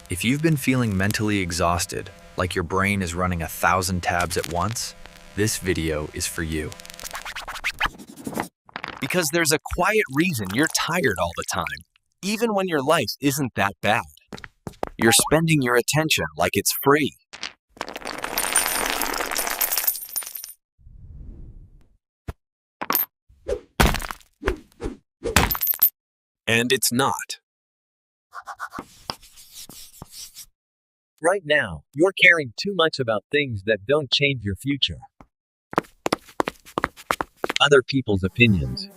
If you've been feeling mentally exhausted, like your brain is running 1,000 tabs at once, this video is for you. Because there's a quiet reason you're tired all the time, even when your life isn't that bad. You're spending your attention like it's free. And it's not. Right now, you're caring too much about things that don't change your future. Other people's opinions.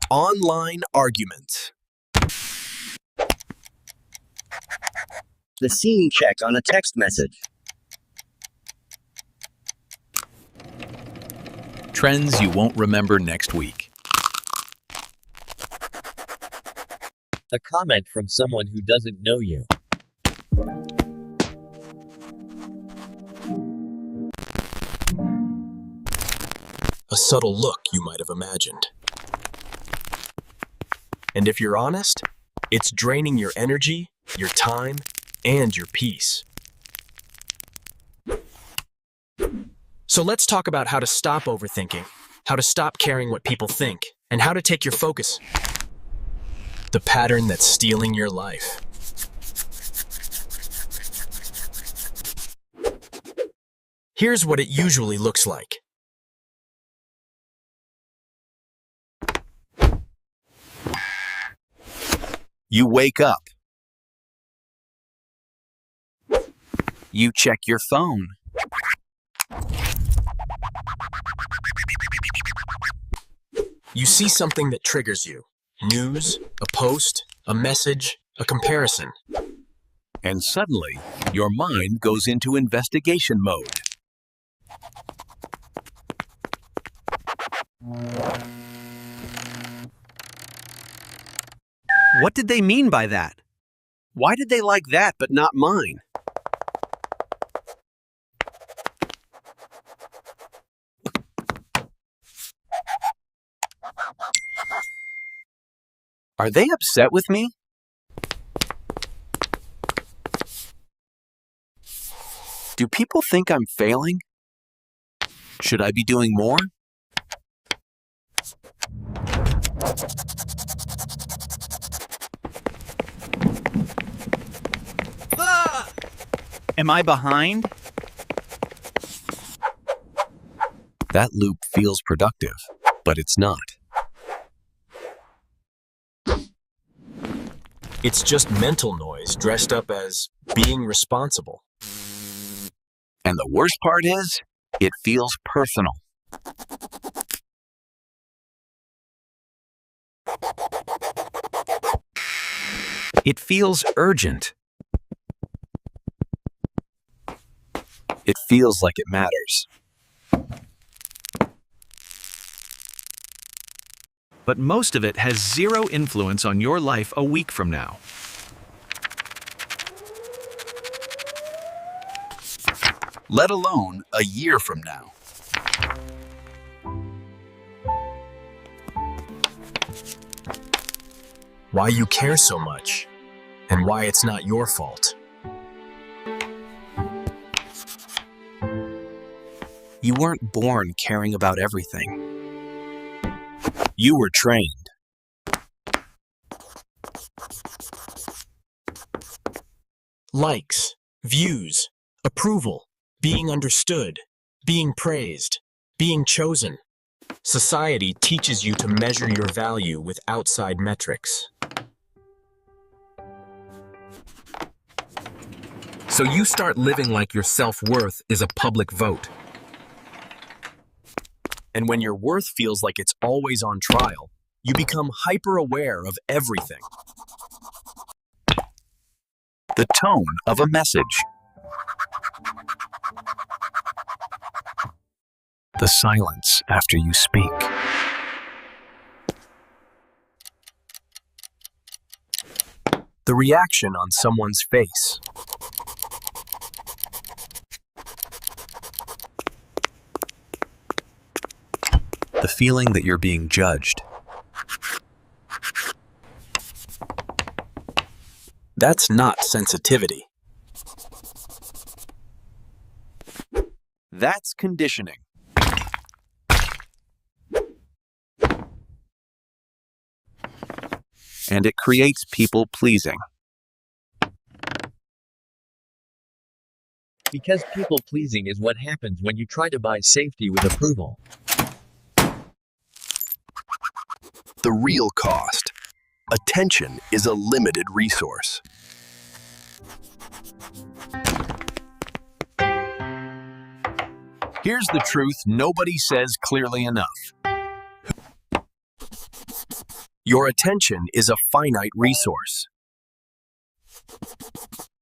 Online arguments. The scene check on a text message. Trends you won't remember next week. A comment from someone who doesn't know you. A subtle look you might have imagined. And if you're honest, it's draining your energy, your time, and your peace. So let's talk about how to stop overthinking, how to stop caring what people think, and how to take your focus. The pattern that's stealing your life. Here's what it usually looks like. You wake up. You check your phone. You see something that triggers you. News, a post, a message, a comparison. And suddenly, your mind goes into investigation mode. What did they mean by that? Why did they like that but not mine? Are they upset with me? Do people think I'm failing? Should I be doing more? Am I behind? That loop feels productive, but it's not. It's just mental noise dressed up as being responsible. And the worst part is, it feels personal. It feels urgent. It feels like it matters. But most of it has zero influence on your life a week from now. Let alone a year from now. Why you care so much, and why it's not your fault. You weren't born caring about everything. You were trained. Likes, views, approval, being understood, being praised, being chosen. Society teaches you to measure your value with outside metrics. So you start living like your self-worth is a public vote. And when your worth feels like it's always on trial, you become hyper-aware of everything. The tone of a message. The silence after you speak. The reaction on someone's face. the feeling that you're being judged. That's not sensitivity. That's conditioning. And it creates people-pleasing. Because people pleasing is what happens when you try to buy safety with approval. The real cost. Attention is a limited resource. Here's the truth nobody says clearly enough. Your attention is a finite resource.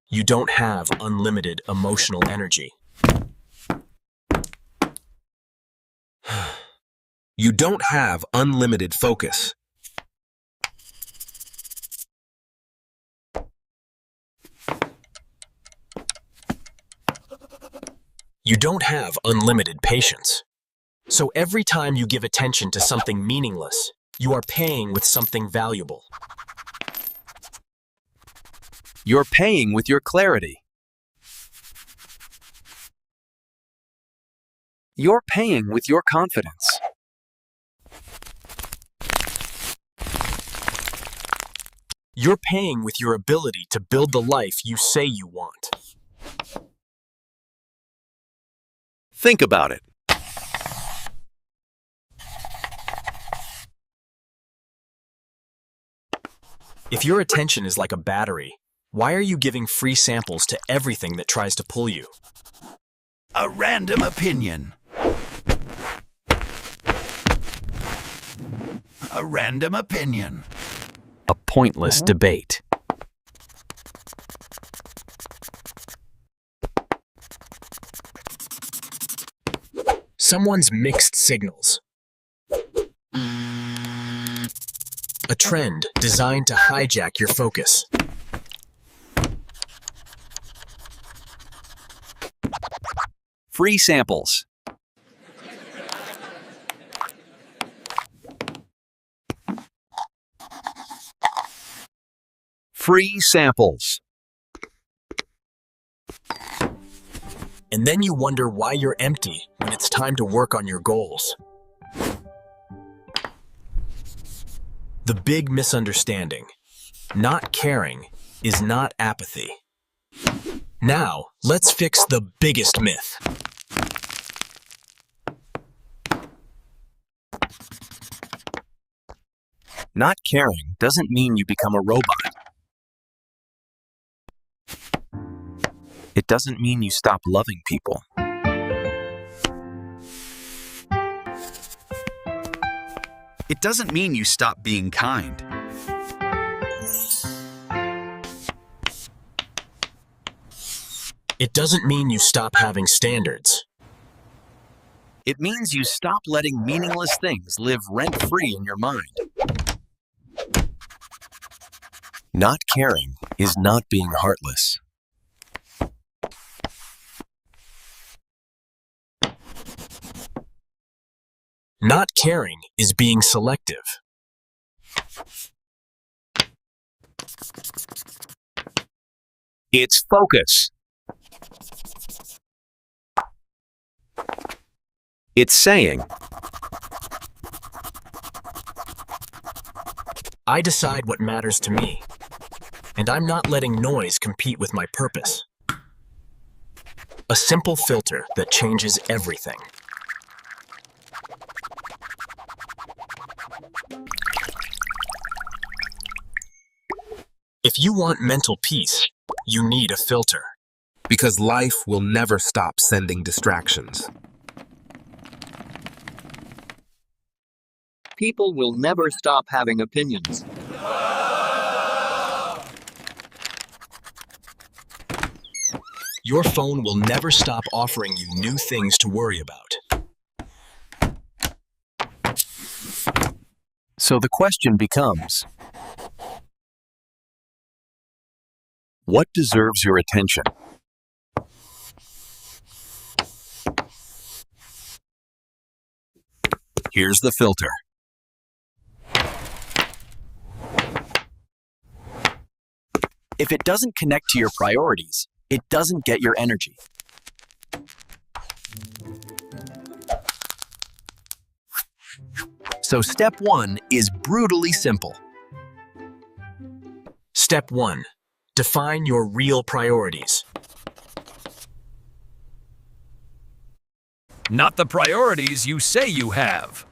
You don't have unlimited emotional energy. You don't have unlimited focus. You don't have unlimited patience. So every time you give attention to something meaningless, you are paying with something valuable. You're paying with your clarity. You're paying with your confidence. You're paying with your ability to build the life you say you want. Think about it. If your attention is like a battery, why are you giving free samples to everything that tries to pull you? A random opinion. A random opinion. A pointless debate. Someone's mixed signals. A trend designed to hijack your focus. Free samples. Free samples. And then you wonder why you're empty when it's time to work on your goals. The big misunderstanding. Not caring is not apathy. Now, let's fix the biggest myth. Not caring doesn't mean you become a robot. It doesn't mean you stop loving people. It doesn't mean you stop being kind. It doesn't mean you stop having standards. It means you stop letting meaningless things live rent-free in your mind. Not caring is not being heartless. Not caring is being selective. It's focus. It's saying, I decide what matters to me, and I'm not letting noise compete with my purpose. A simple filter that changes everything. If you want mental peace, you need a filter. Because life will never stop sending distractions. People will never stop having opinions. Your phone will never stop offering you new things to worry about. so the question becomes, what deserves your attention? Here's the filter. If it doesn't connect to your priorities, it doesn't get your energy. So step 1 is brutally simple. Step 1. Define your real priorities. Not the priorities you say you have.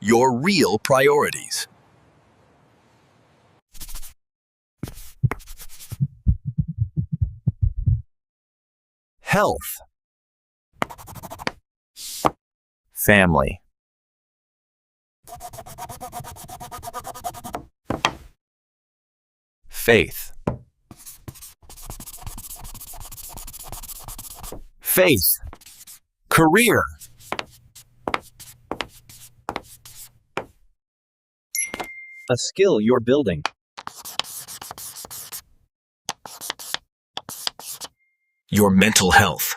Your real priorities. Health. Family. Faith. Faith. Career. A skill you're building. Your mental health.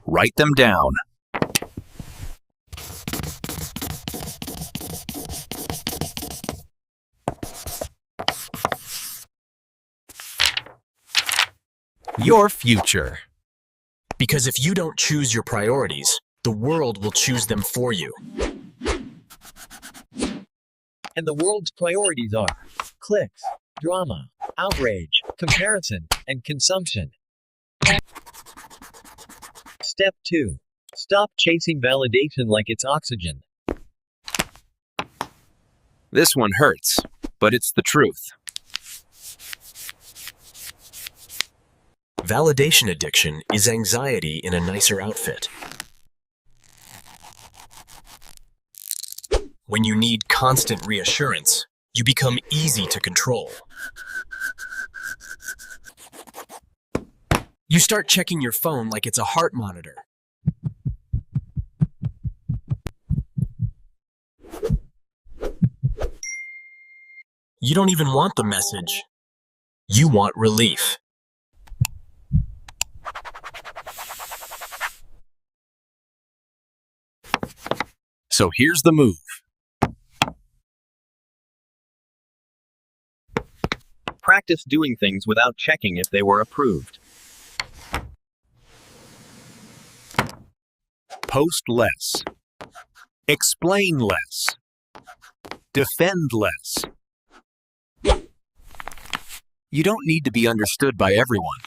Write them down. Your future. Because if you don't choose your priorities, the world will choose them for you. And the world's priorities are clicks, drama, outrage, comparison, and consumption. Step 2. Stop chasing validation like it's oxygen. This one hurts, but it's the truth. Validation addiction is anxiety in a nicer outfit. When you need constant reassurance, you become easy to control. You start checking your phone like it's a heart monitor. You don't even want the message. You want relief. So here's the move. Practice doing things without checking if they were approved. Post less. Explain less. Defend less. You don't need to be understood by everyone.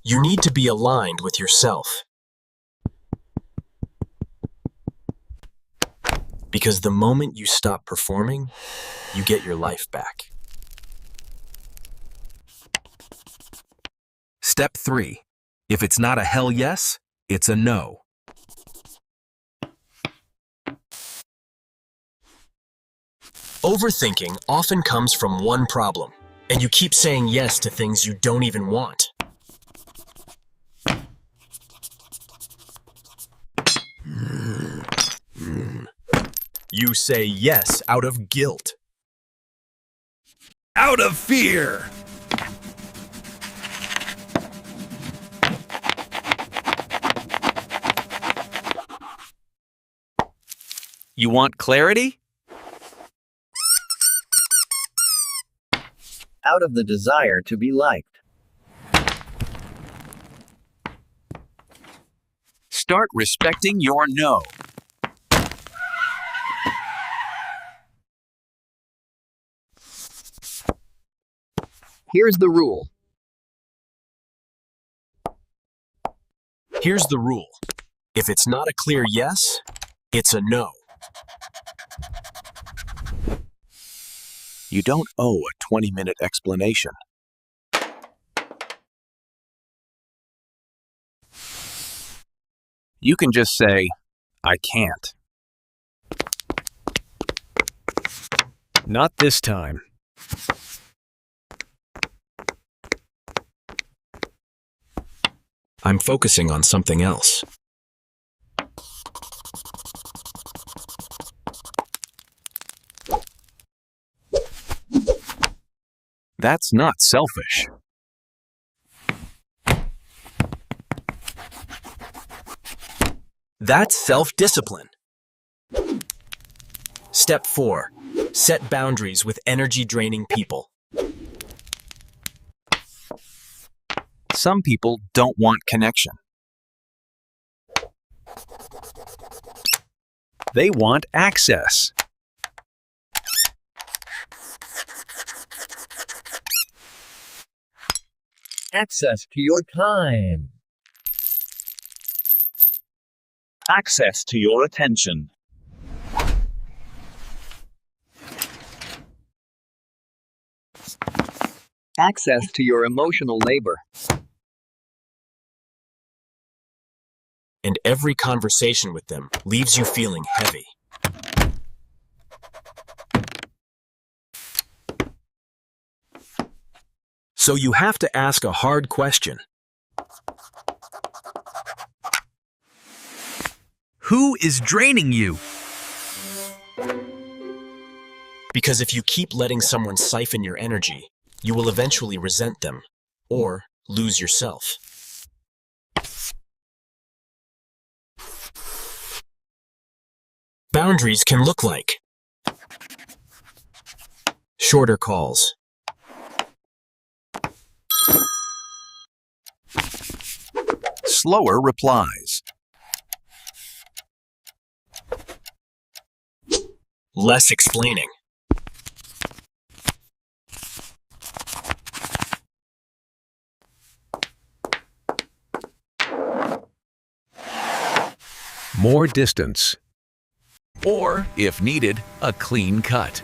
You need to be aligned with yourself. Because the moment you stop performing, you get your life back. Step 3. If it's not a hell yes, it's a no. Overthinking often comes from one problem, and you keep saying yes to things you don't even want. You say yes out of guilt. Out of fear. You want clarity? Out of the desire to be liked. Start respecting your no. Here's the rule. Here's the rule. If it's not a clear yes, it's a no. You don't owe a 20-minute explanation. You can just say, I can't. Not this time. I'm focusing on something else. That's not selfish. That's self-discipline. Step 4. Set boundaries with energy-draining people. Some people don't want connection. They want access. Access to your time. Access to your attention. Access to your emotional labor. And every conversation with them leaves you feeling heavy. So you have to ask a hard question. Who is draining you? Because if you keep letting someone siphon your energy, you will eventually resent them or lose yourself. Boundaries can look like shorter calls, Slower replies. less explaining, More distance. Or, if needed, a clean cut.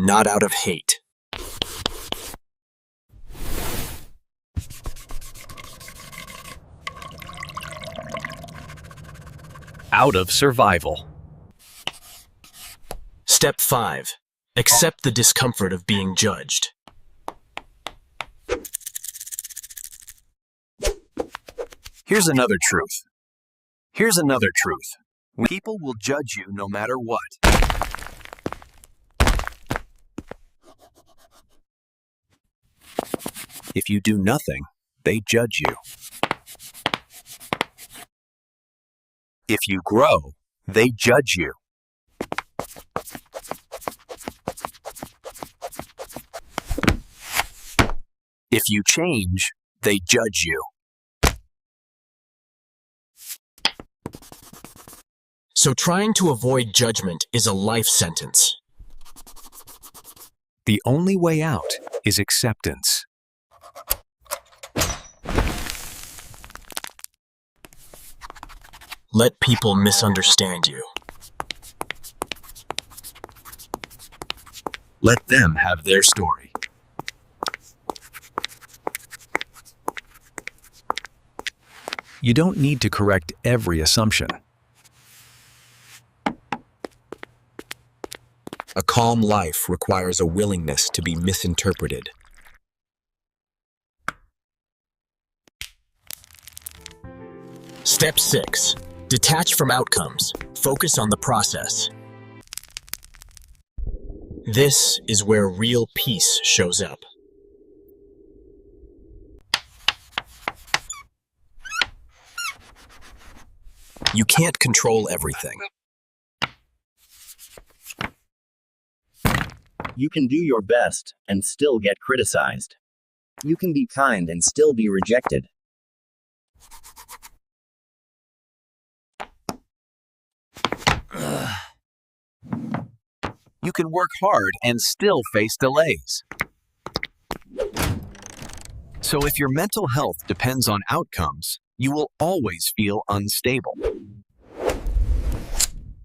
not out of hate. Out of survival. Step 5. Accept the discomfort of being judged. Here's another truth. Here's another truth. People will judge you no matter what. If you do nothing, they judge you. If you grow, they judge you. If you change, they judge you. So trying to avoid judgment is a life sentence. The only way out is acceptance. Let people misunderstand you. Let them have their story. You don't need to correct every assumption. A calm life requires a willingness to be misinterpreted. Step 6. Detach from outcomes. Focus on the process. This is where real peace shows up. You can't control everything. You can do your best and still get criticized. You can be kind and still be rejected. You can work hard and still face delays. So if your mental health depends on outcomes, you will always feel unstable.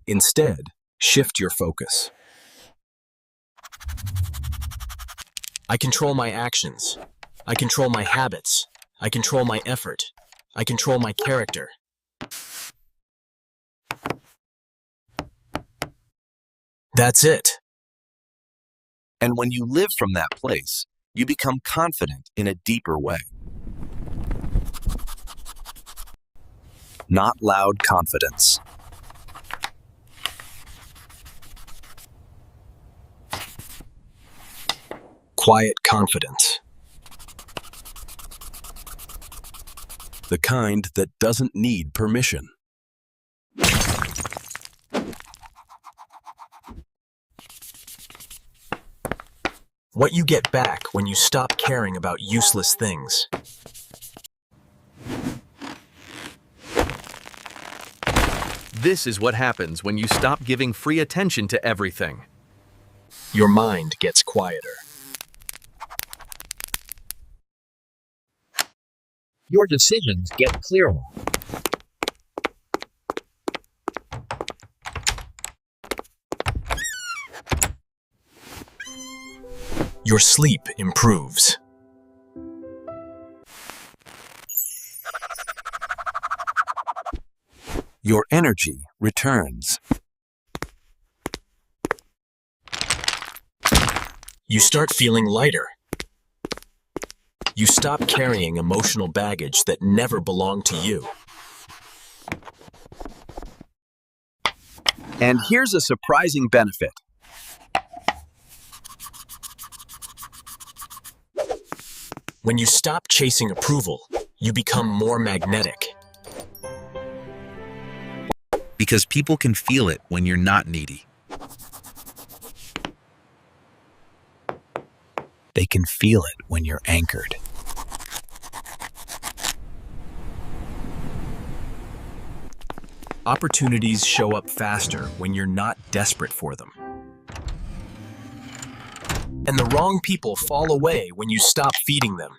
Instead, shift your focus. I control my actions. I control my habits. I control my effort. I control my character. That's it. And when you live from that place, you become confident in a deeper way. Not loud confidence, quiet confidence. The kind that doesn't need permission. What you get back when you stop caring about useless things. This is what happens when you stop giving free attention to everything. Your mind gets quieter. Your decisions get clearer. Your sleep improves. Your energy returns. You start feeling lighter. You stop carrying emotional baggage that never belonged to you. And here's a surprising benefit. When you stop chasing approval, you become more magnetic. Because people can feel it when you're not needy. They can feel it when you're anchored. Opportunities show up faster when you're not desperate for them. And the wrong people fall away when you stop feeding them.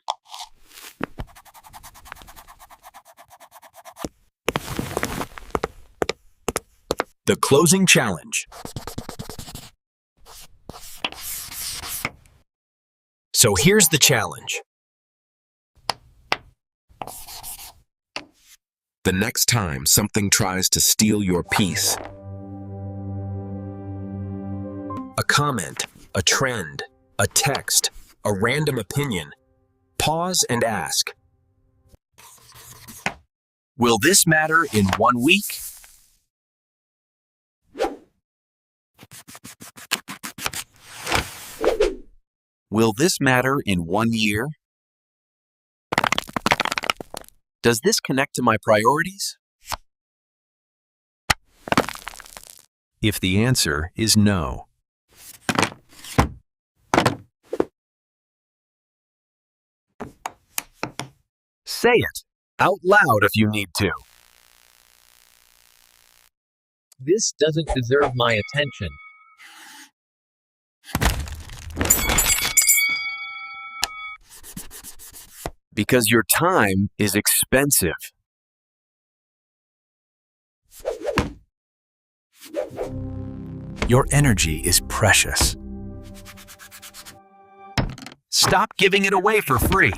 The closing challenge. So here's the challenge. The next time something tries to steal your peace, A comment, a trend, a text, a random opinion. Pause and ask, Will this matter in 1 week? Will this matter in 1 year? Does this connect to my priorities? If the answer is no, Say it out loud if you need to. This doesn't deserve my attention. Because your time is expensive. your energy is precious. Stop giving it away for free.